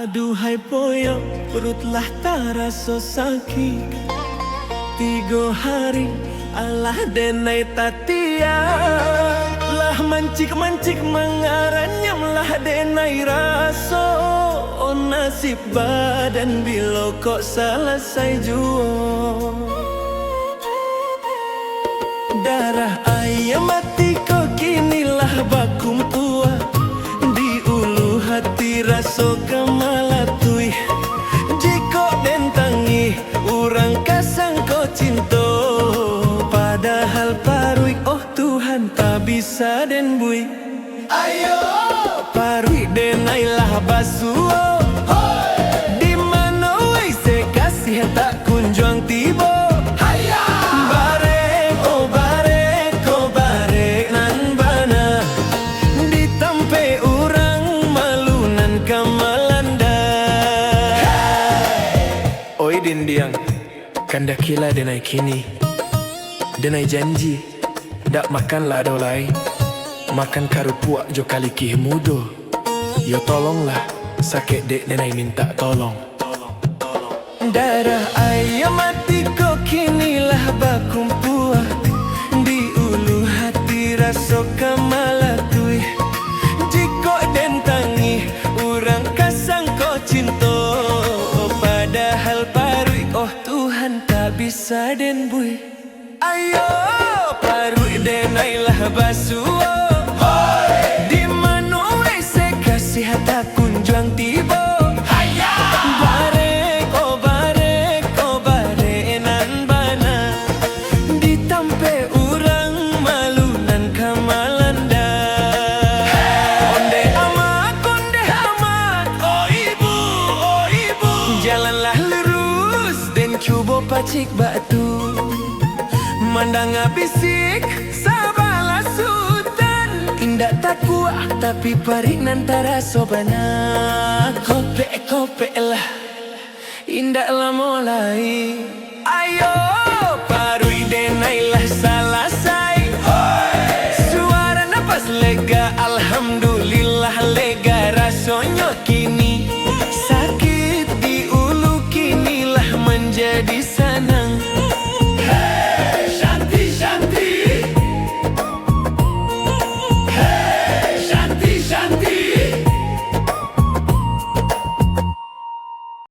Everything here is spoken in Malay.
Aduhai poyo, perutlah terasa sakit. 3 hari, alah denai tatia. Lah mancik-mancik mengaranyam lah denai raso. Oh nasib badan bilo kok selesai juo. Darah ayam mati kok kinilah bakum tua. Di ulu hati raso kemalatui. Jiko dentangi urang kasang ko cinto. Padahal parui oh Tuhan tak bisa den bui. Ayo parui denailah basuo. Di mana wei se kasih tak kunjung tibo. Oi dindiang, kanda kila denai kini. Denai janji, dak makanlah dolai. Makan karupuak jo kali kih mudo. Yo tolonglah, sakit dek denai minta tolong. Darah ayam mati kok kinilah bakum puak. Di ulu hati raso kemalatui. Jiko dentangi, urang kasang ko cinto. Padahal parui oh Tuhan tak bisa den bui. Ayo parui denailah basuo. Di mana wei se kasih tak kunjung tibo. Barek oh bare nan bana. Ditampe urang malu nan kamalanda. Onde amat oh ibu jalanlah lurus den cubo pacik batu. Mandang bisik sabala sultan. Indah tak kuat tapi parik nantara sobana. Kope lah indah lah mulai. Ayo